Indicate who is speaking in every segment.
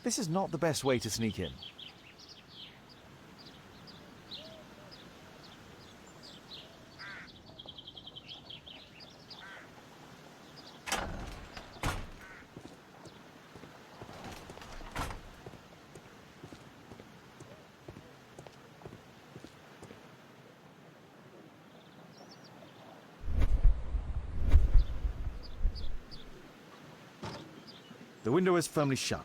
Speaker 1: This is not the best way to sneak in. The window is firmly shut.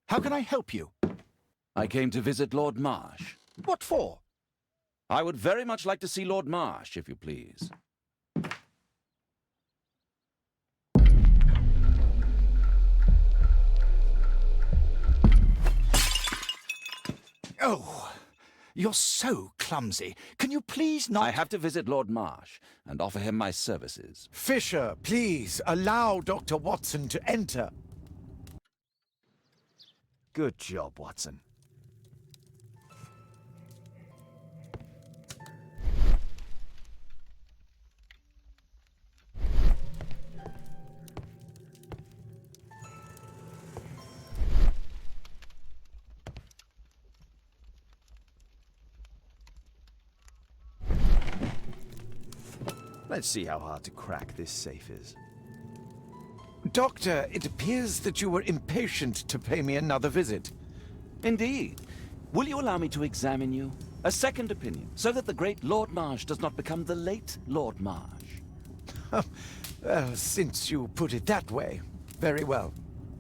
Speaker 1: How can I help you?
Speaker 2: I came to visit Lord Marsh.
Speaker 1: What for?
Speaker 2: I would very much like to see Lord Marsh, if you please.
Speaker 1: Oh, you're so clumsy. Can you please not...
Speaker 2: I have to visit Lord Marsh and offer him my services.
Speaker 1: Fisher, please, allow Dr. Watson to enter. Good job, Watson. Let's see how hard to crack this safe is. Doctor, it appears that you were impatient to pay me another visit.
Speaker 2: Indeed. Will you allow me to examine you? A second opinion, so that the great Lord Marsh does not become the late Lord Marsh.
Speaker 1: Well, since you put it that way, very well.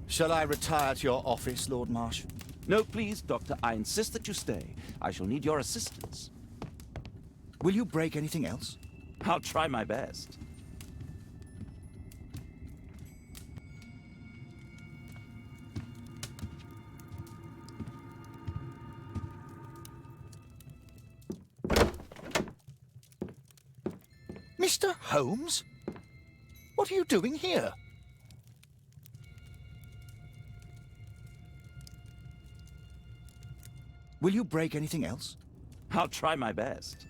Speaker 3: Shall I retire to your office, Lord Marsh?
Speaker 2: No, please, Doctor. I insist that you stay. I shall need your assistance.
Speaker 3: Will you break anything else?
Speaker 2: I'll try my best.
Speaker 3: Mr. Holmes? What are you doing here? Will you break anything else?
Speaker 2: I'll try my best.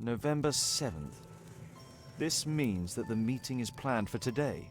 Speaker 4: November 7th. This means that the meeting is planned for today.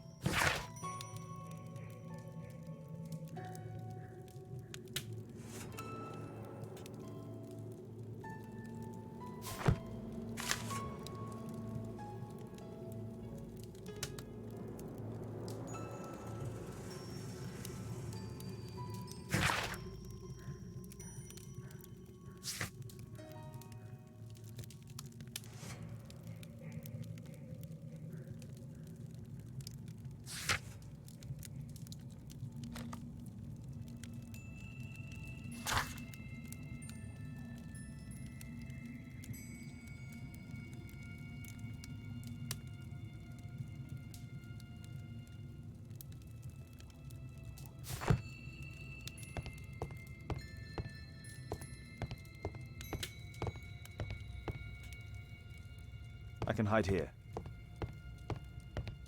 Speaker 4: I can hide here.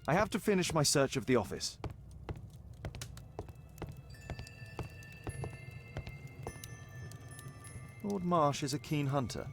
Speaker 4: I have to finish my search of the office. Lord Marsh is a keen hunter.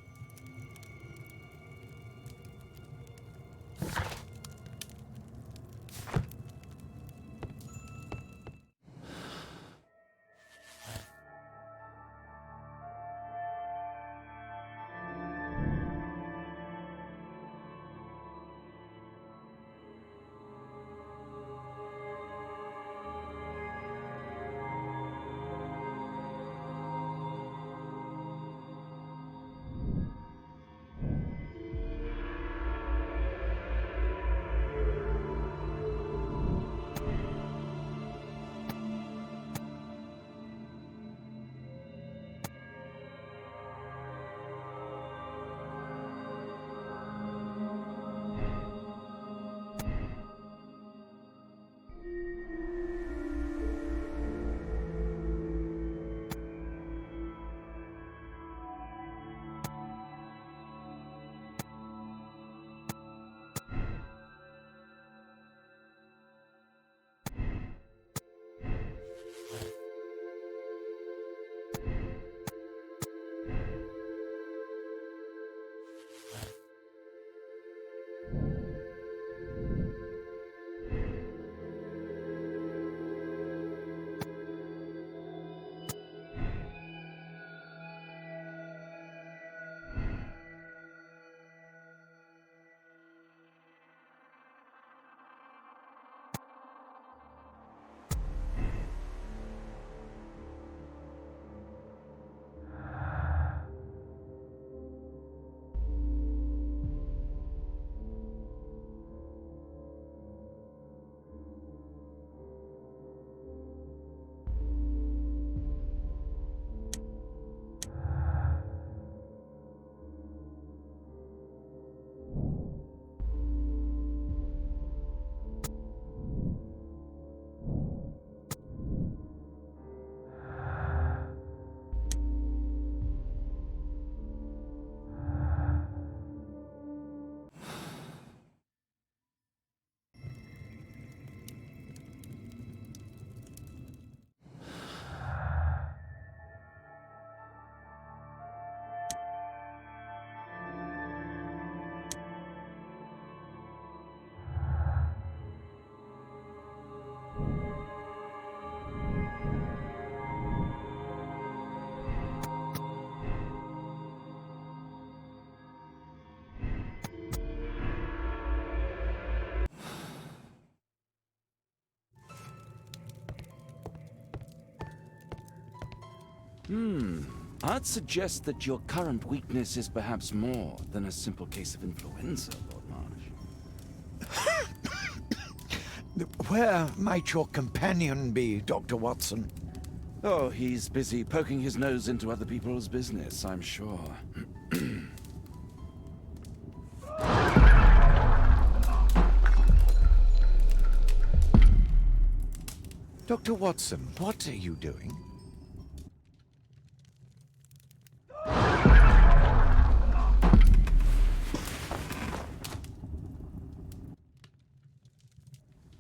Speaker 2: I'd suggest that your current weakness is perhaps more than a simple case of influenza, Lord Marsh.
Speaker 1: Where might your companion be, Dr. Watson?
Speaker 2: Oh, he's busy poking his nose into other people's business, I'm sure.
Speaker 1: Dr. Watson, what are you doing?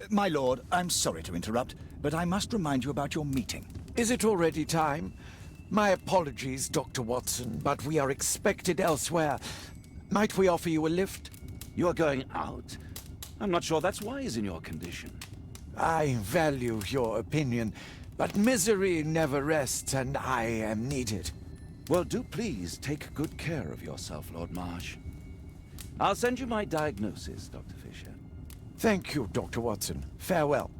Speaker 3: My lord, I'm sorry to interrupt, but I must remind you about your meeting.
Speaker 1: Is it already time? My apologies, Dr. Watson, but we are expected elsewhere. Might we offer you a lift?
Speaker 2: You are going out? I'm not sure that's wise in your condition.
Speaker 1: I value your opinion, but misery never rests, and I am needed.
Speaker 2: Well, do please take good care of yourself, Lord Marsh. I'll send you my diagnosis, Dr. Fisher.
Speaker 1: Thank you, Dr. Watson. Farewell.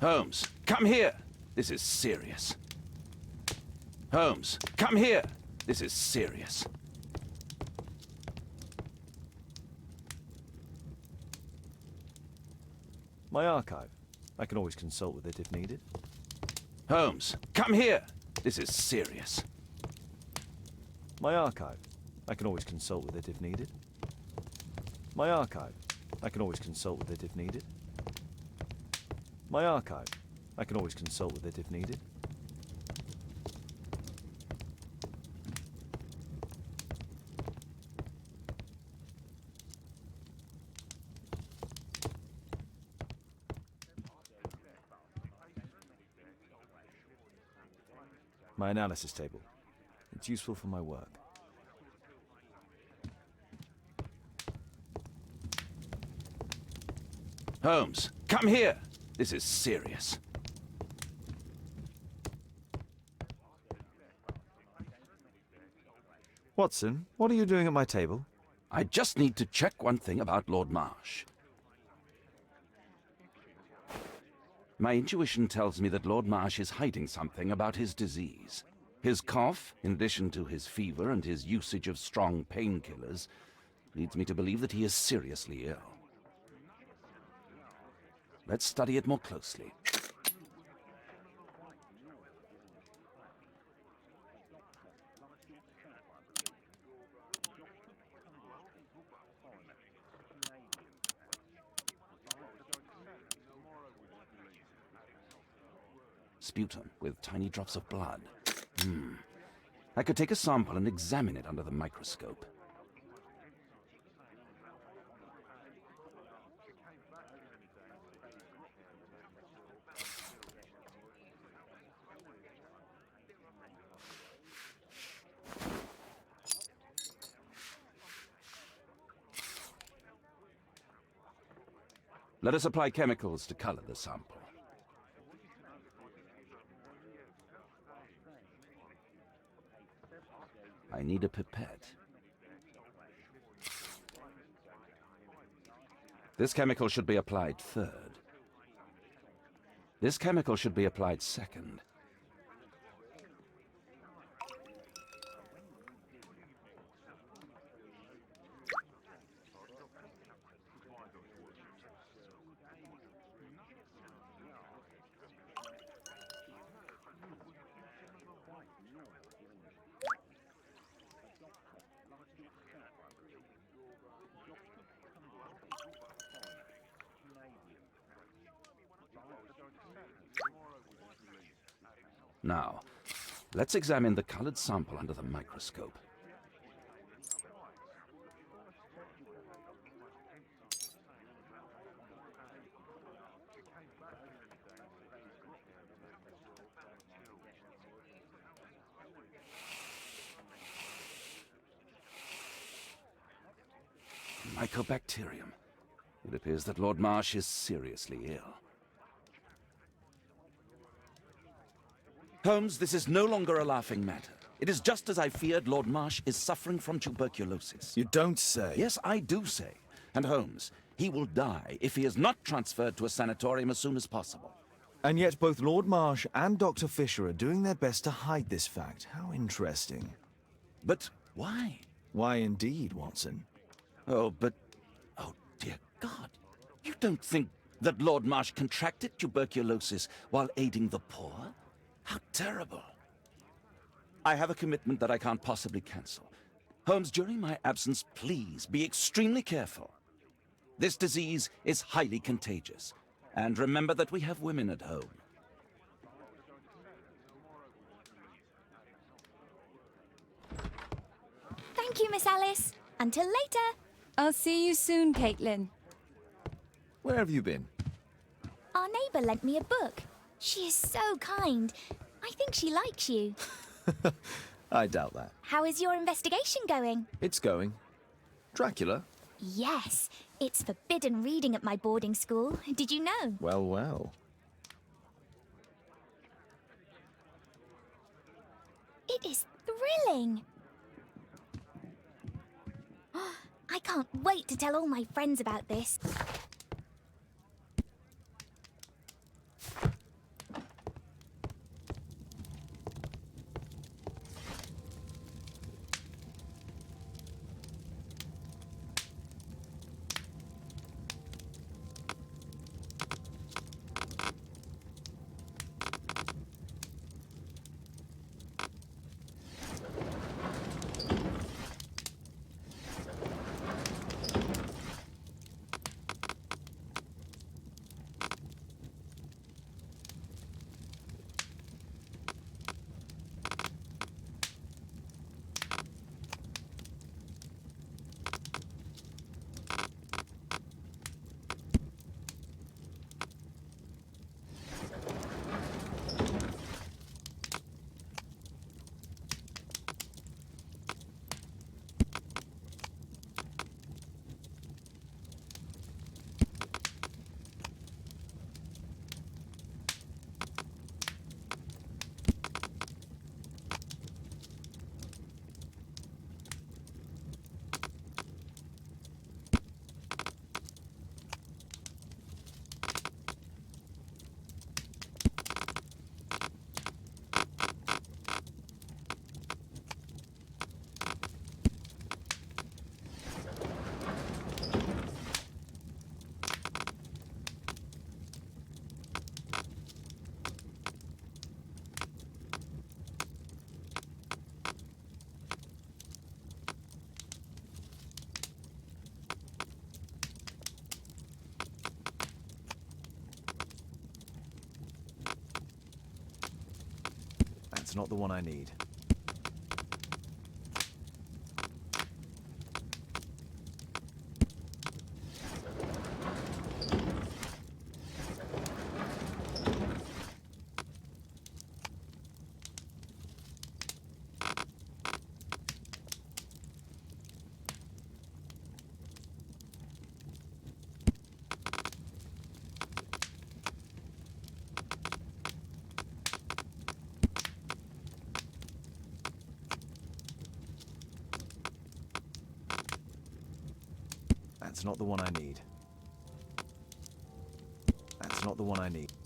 Speaker 2: Holmes, come here! This is serious. Holmes, come here! This is serious.
Speaker 4: My archive. I can always consult with it if needed.
Speaker 2: Holmes, come here! This is serious.
Speaker 4: My archive. I can always consult with it if needed. My archive. I can always consult with it if needed. My archive. I can always consult with it if needed. My analysis table. It's useful for my work.
Speaker 2: Holmes, come here! This is serious.
Speaker 4: Watson, what are you doing at my table?
Speaker 2: I just need to check one thing about Lord Marsh. My intuition tells me that Lord Marsh is hiding something about his disease. His cough, in addition to his fever and his usage of strong painkillers, leads me to believe that he is seriously ill. Let's study it more closely. Sputum with tiny drops of blood. I could take a sample and examine it under the microscope. Let us apply chemicals to color the sample. I need a pipette. This chemical should be applied third. This chemical should be applied second. Now, let's examine the colored sample under the microscope. Mycobacterium. It appears that Lord Marsh is seriously ill. Holmes, this is no longer a laughing matter. It is just as I feared. Lord Marsh is suffering from tuberculosis.
Speaker 3: You don't say.
Speaker 2: Yes, I do say. And Holmes, he will die if he is not transferred to a sanatorium as soon as possible.
Speaker 4: And yet both Lord Marsh and Dr. Fisher are doing their best to hide this fact. How interesting.
Speaker 2: But why?
Speaker 4: Why indeed, Watson?
Speaker 2: Oh, but... Oh, dear God. You don't think that Lord Marsh contracted tuberculosis while aiding the poor? How terrible. I have a commitment that I can't possibly cancel. Holmes, during my absence, please be extremely careful. This disease is highly contagious. And remember that we have women at home.
Speaker 5: Thank you, Miss Alice. Until later.
Speaker 6: I'll see you soon, Caitlin.
Speaker 4: Where have you been?
Speaker 5: Our neighbour lent me a book. She is so kind. I think she likes you.
Speaker 4: I doubt that.
Speaker 5: How is your investigation going?
Speaker 4: It's going. Dracula?
Speaker 5: Yes, it's forbidden reading at my boarding school. Did you know?
Speaker 4: Well, well.
Speaker 5: It is thrilling. I can't wait to tell all my friends about this.
Speaker 4: That's not the one I need. That's not the one I need. That's not the one I need.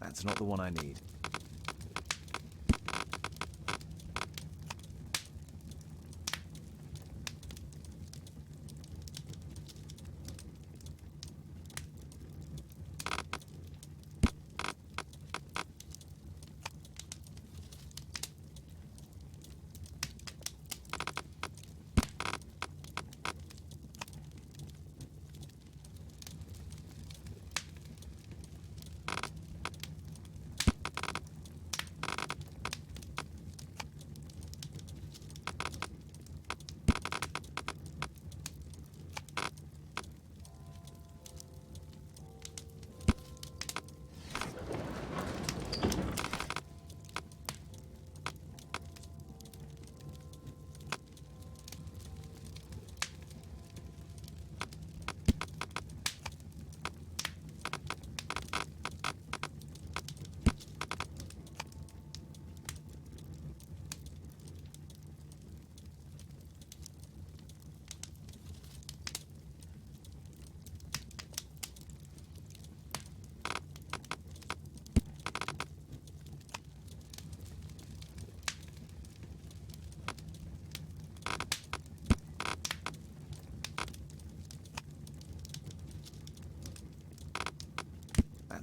Speaker 4: That's not the one I need.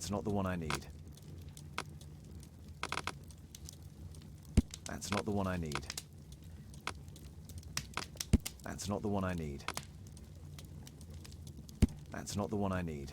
Speaker 4: That's not the one I need. That's not the one I need. That's not the one I need. That's not the one I need.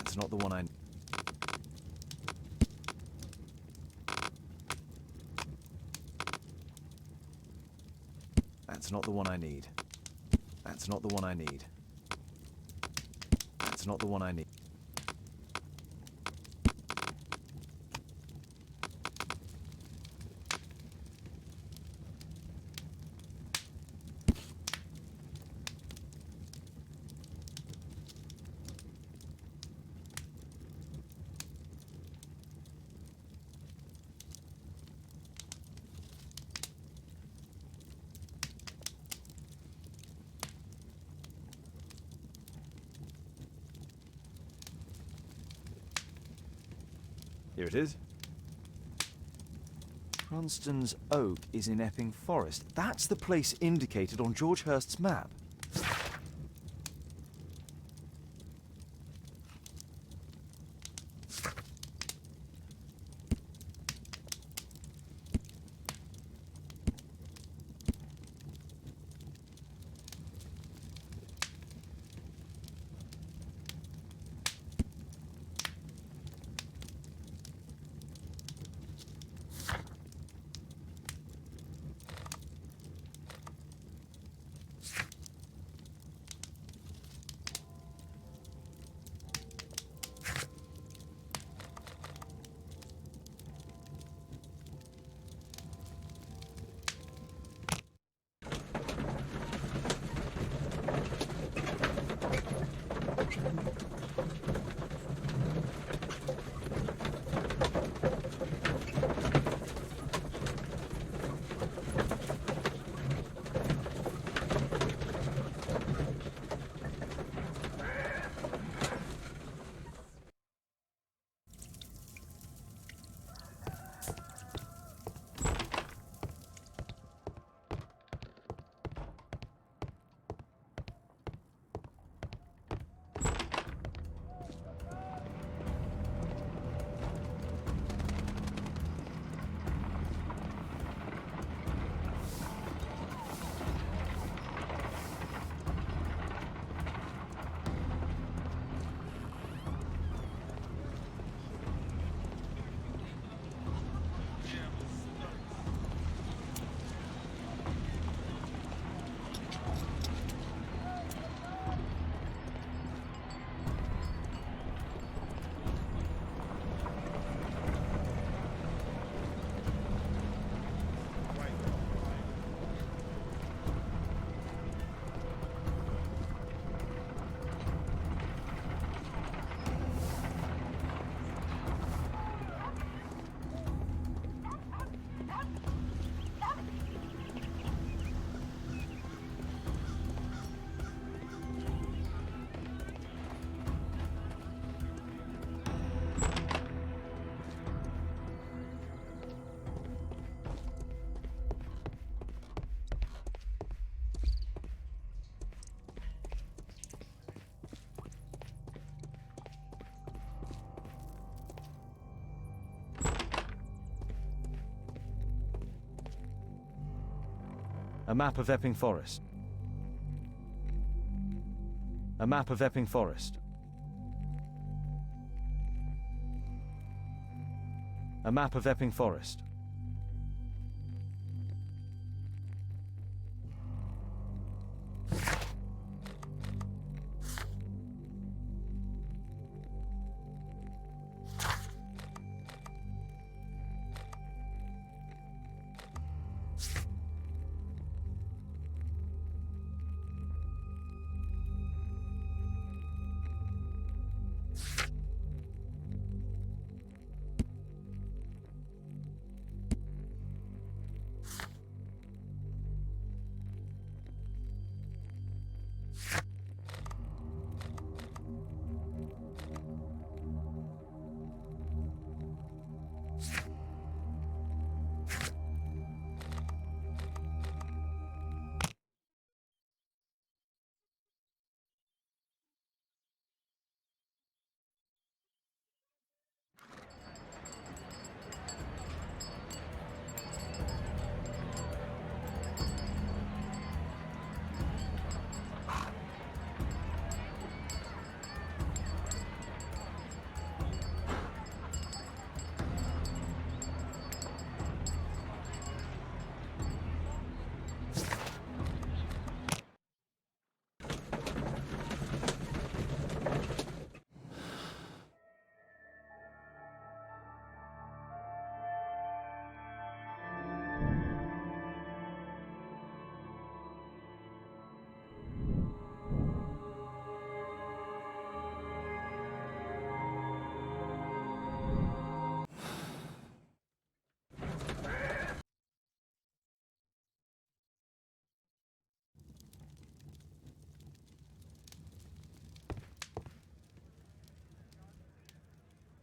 Speaker 4: That's not the one I need. That's not the one I need. That's not the one I need. That's not the one I need. Here it is. Cranston's Oak is in Epping Forest. That's the place indicated on George Hurst's map. A map of Epping Forest. A map of Epping Forest. A map of Epping Forest.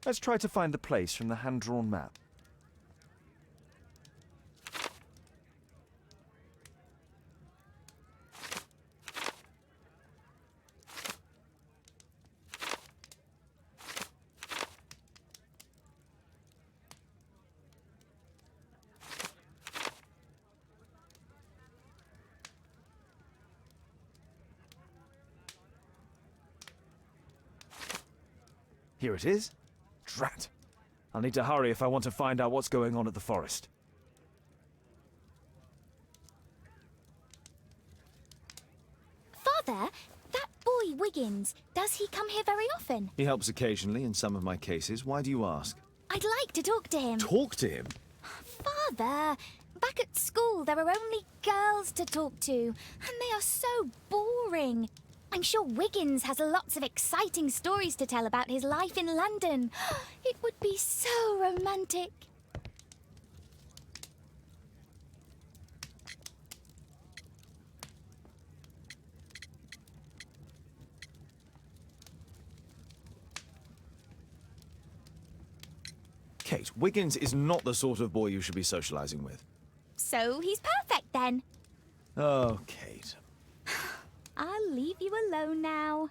Speaker 4: Let's try to find the place from the hand-drawn map. Here it is. Drat. I'll need to hurry if I want to find out what's going on at the forest.
Speaker 5: Father, that boy Wiggins, does he come here very often?
Speaker 4: He helps occasionally in some of my cases. Why do you ask?
Speaker 5: I'd like to talk to him.
Speaker 4: Talk to him?
Speaker 5: Father, back at school there are only girls to talk to, and they are so boring. I'm sure Wiggins has lots of exciting stories to tell about his life in London. It would be so romantic.
Speaker 4: Kate, Wiggins is not the sort of boy you should be socializing with.
Speaker 5: So he's perfect then.
Speaker 4: Oh, Kate.
Speaker 5: I'll leave you alone now.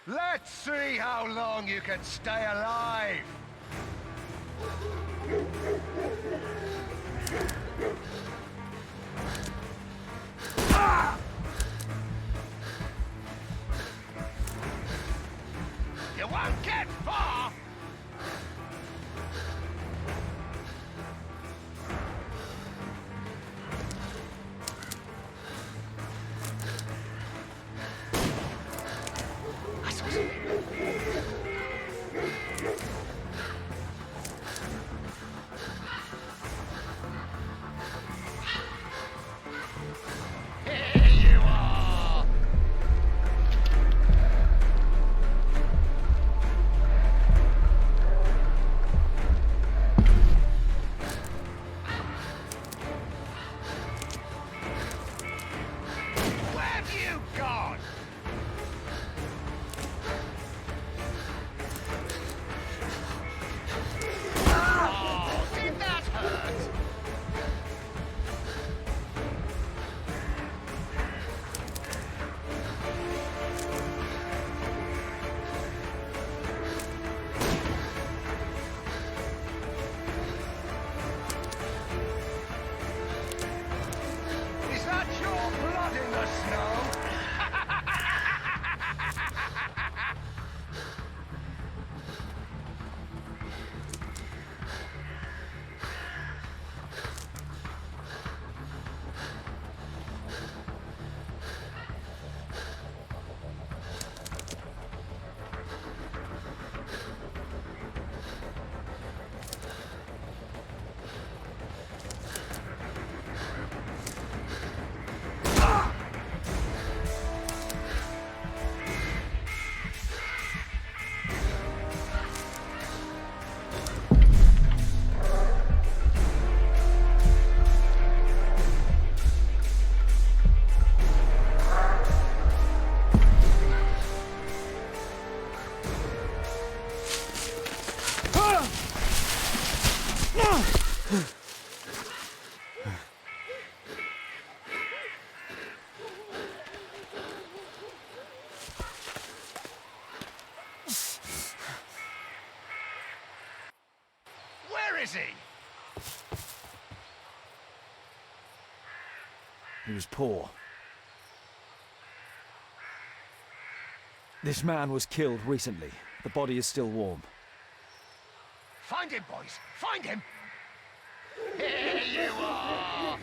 Speaker 7: Let's see how long you can stay alive. You won't get far! I saw something. Here you are! Where have you gone? Oh, did that hurt? Is that your blood in the snow? Where is he?
Speaker 4: He was poor.
Speaker 3: This man was killed recently.
Speaker 4: The body is still warm.
Speaker 7: Find him, boys! Find him! Here you are!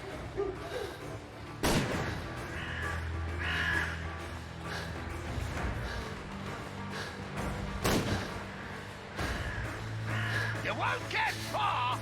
Speaker 7: You won't get far!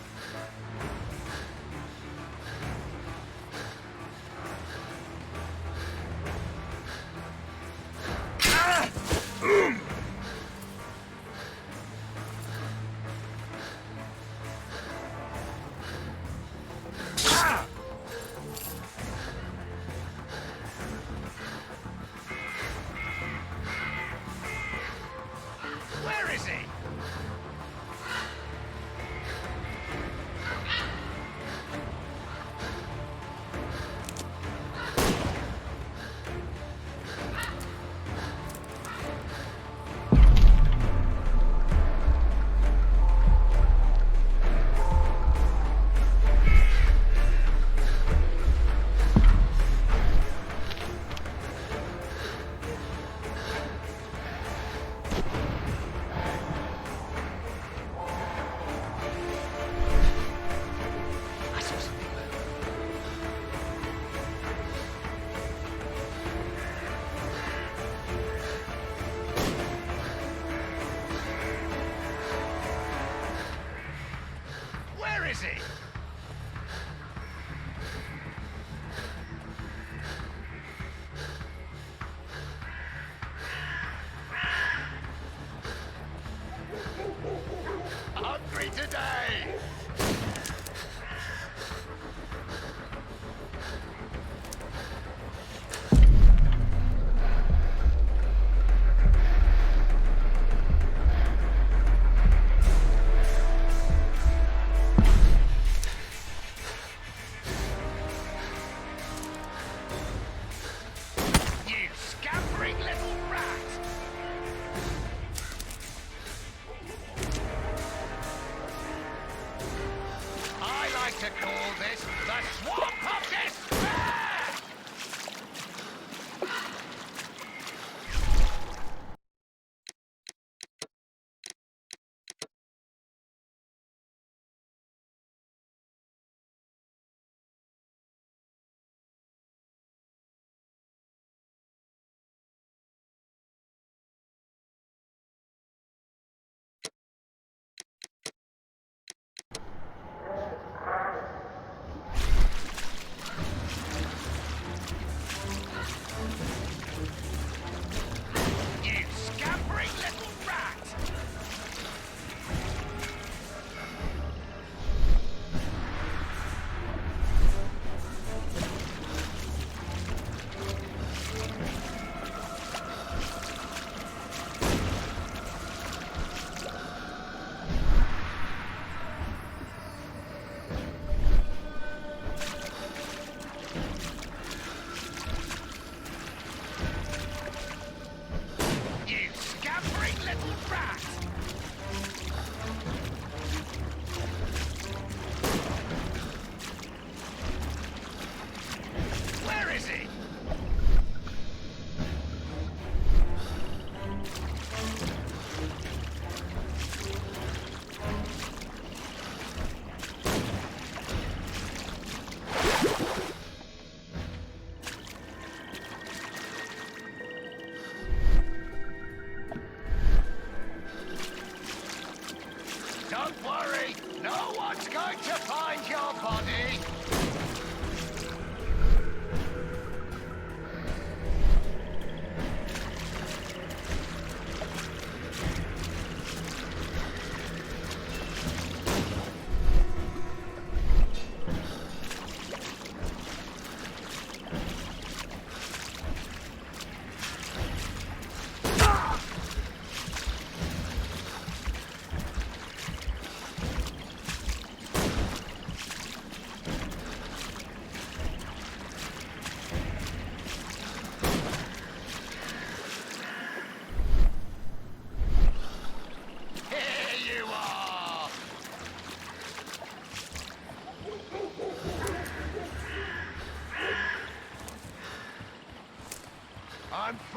Speaker 7: Where is he?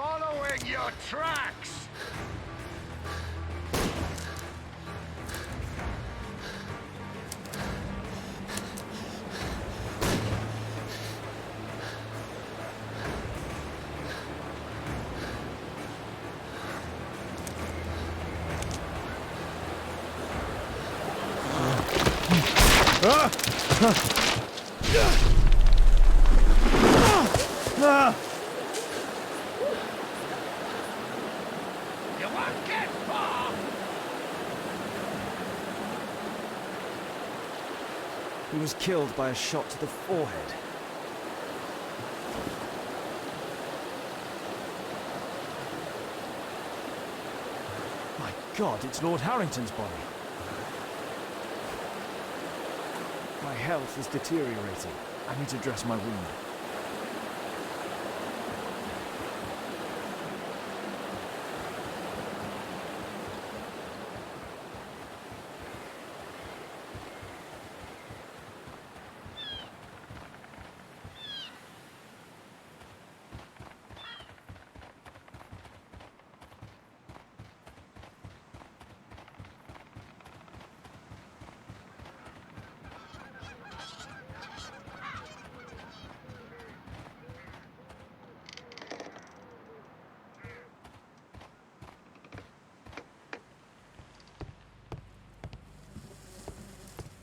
Speaker 7: Following your tracks! You won't get far!
Speaker 4: He was killed by a shot to the forehead. My God, it's Lord Harrington's body. My health is deteriorating. I need to dress my wound.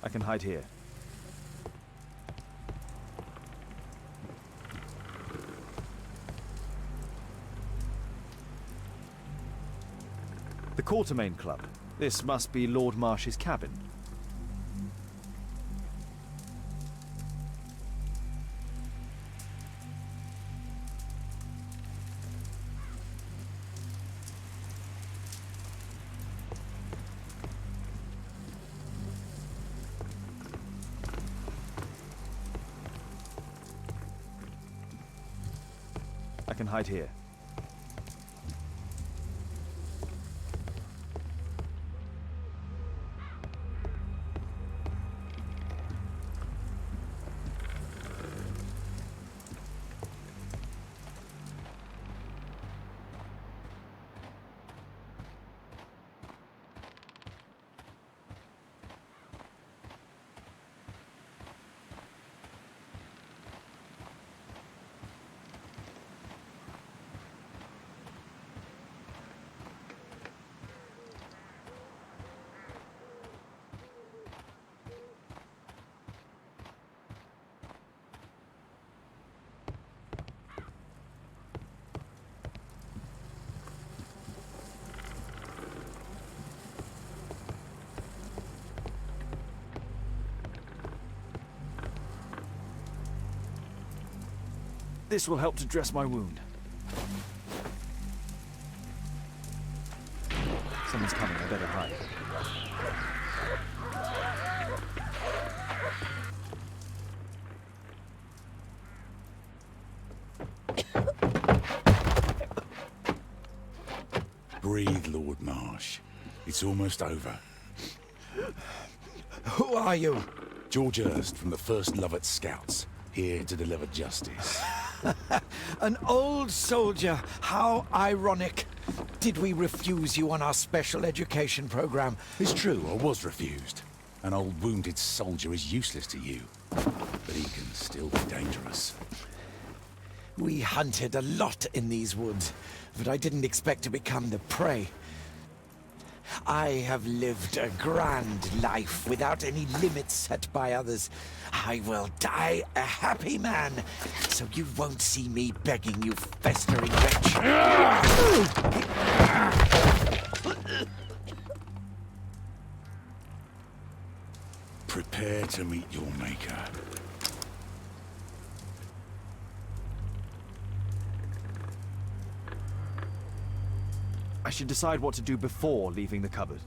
Speaker 4: I can hide here. The Quartermain Club. This must be Lord Marsh's cabin. I can hide here. This will help to dress my wound. Someone's coming, I better hide.
Speaker 3: Breathe, Lord Marsh. It's almost over.
Speaker 1: Who are you?
Speaker 3: George Hurst from the 1st Lovat Scouts, here to deliver justice.
Speaker 1: An old soldier. How ironic. Did we refuse you on our special education program?
Speaker 3: It's true, I was refused. An old wounded soldier is useless to you, but he can still be dangerous.
Speaker 1: We hunted a lot in these woods, but I didn't expect to become the prey. I have lived a grand life without any limits set by others. I will die a happy man, so you won't see me begging, you festering wretch.
Speaker 3: Prepare to meet your maker.
Speaker 4: I should decide what to do before leaving the cupboard.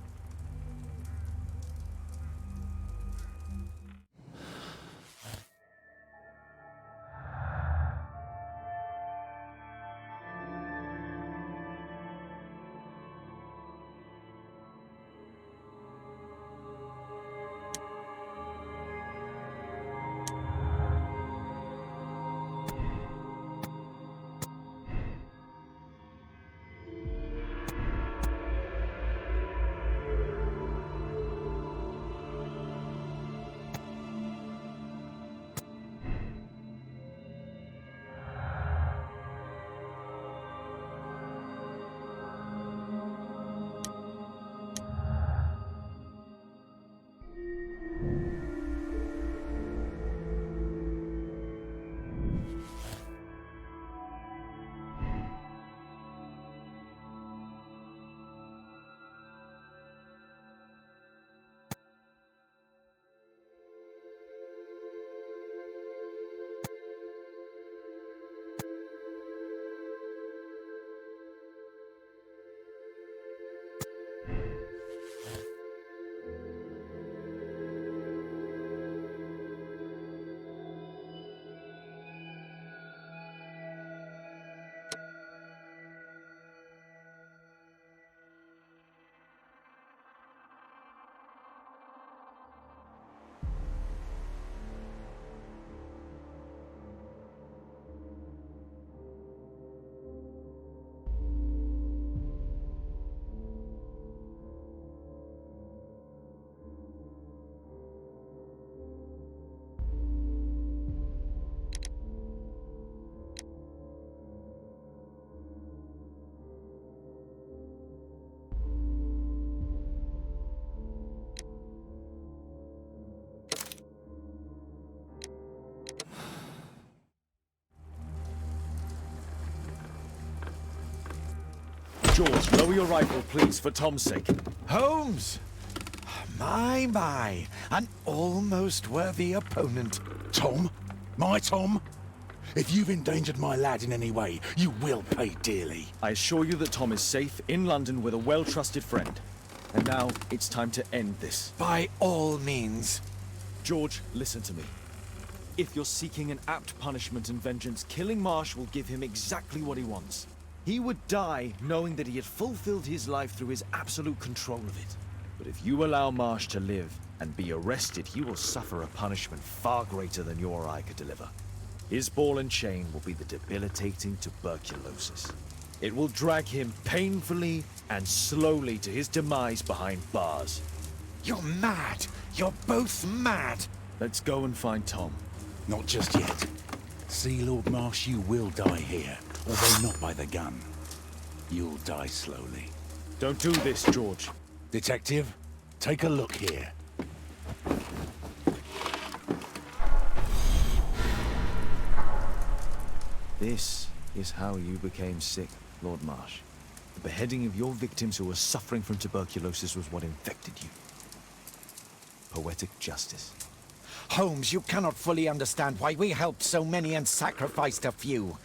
Speaker 4: George, lower your rifle, please, for Tom's sake.
Speaker 1: Holmes! My, an almost worthy opponent.
Speaker 3: Tom? My Tom? If you've endangered my lad in any way, you will pay dearly.
Speaker 4: I assure you that Tom is safe in London with a well-trusted friend. And now, it's time to end this.
Speaker 1: By all means.
Speaker 4: George, listen to me. If you're seeking an apt punishment and vengeance, killing Marsh will give him exactly what he wants. He would die knowing that he had fulfilled his life through his absolute control of it. But if you allow Marsh to live and be arrested, he will suffer a punishment far greater than you or I could deliver. His ball and chain will be the debilitating tuberculosis. It will drag him painfully and slowly to his demise behind bars.
Speaker 1: You're mad. You're both mad.
Speaker 4: Let's go and find Tom.
Speaker 3: Not just yet. See, Lord Marsh, you will die here, although not by the gun. You'll die slowly.
Speaker 4: Don't do this, George.
Speaker 3: Detective, take a look here.
Speaker 4: This is how you became sick, Lord Marsh. The beheading of your victims who were suffering from tuberculosis was what infected you. Poetic justice.
Speaker 1: Holmes, you cannot fully understand why we helped so many and sacrificed a few.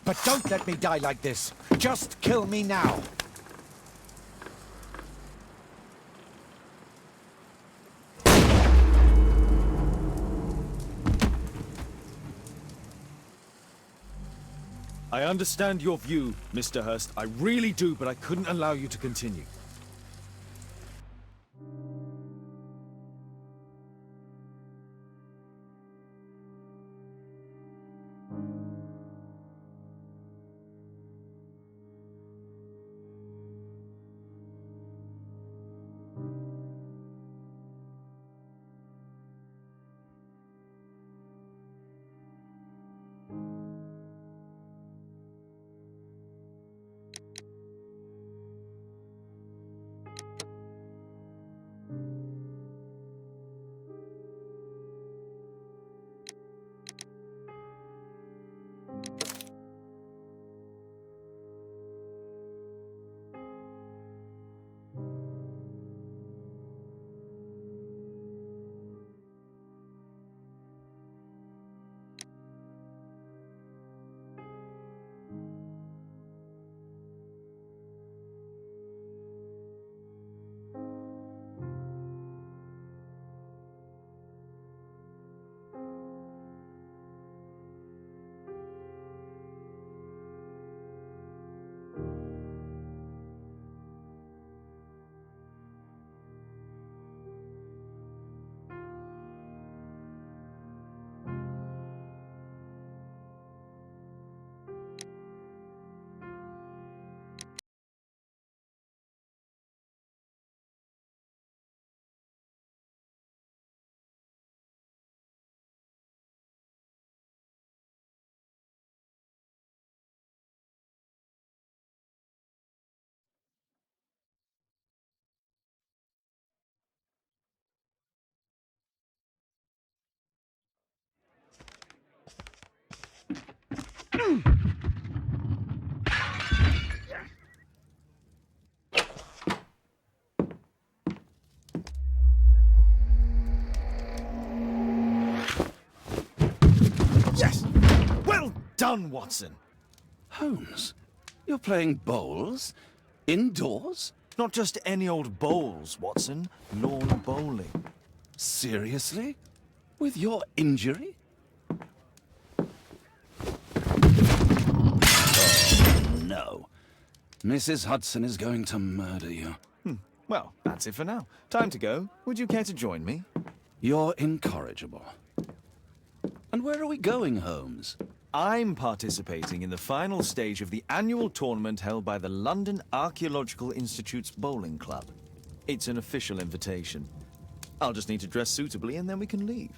Speaker 1: But don't let me die like this. Just kill me now.
Speaker 4: I understand your view, Mr. Hurst. I really do, but I couldn't allow you to continue. Yes! Well done, Watson!
Speaker 2: Holmes, you're playing bowls? Indoors?
Speaker 4: Not just any old bowls, Watson. Lawn bowling.
Speaker 2: Seriously? With your injury? Oh, no. Mrs. Hudson is going to murder you.
Speaker 4: Well, that's it for now. Time to go. Would you care to join me?
Speaker 2: You're incorrigible. And where are we going, Holmes?
Speaker 4: I'm participating in the final stage of the annual tournament held by the London Archaeological Institute's bowling club. It's an official invitation. I'll just need to dress suitably and then we can leave.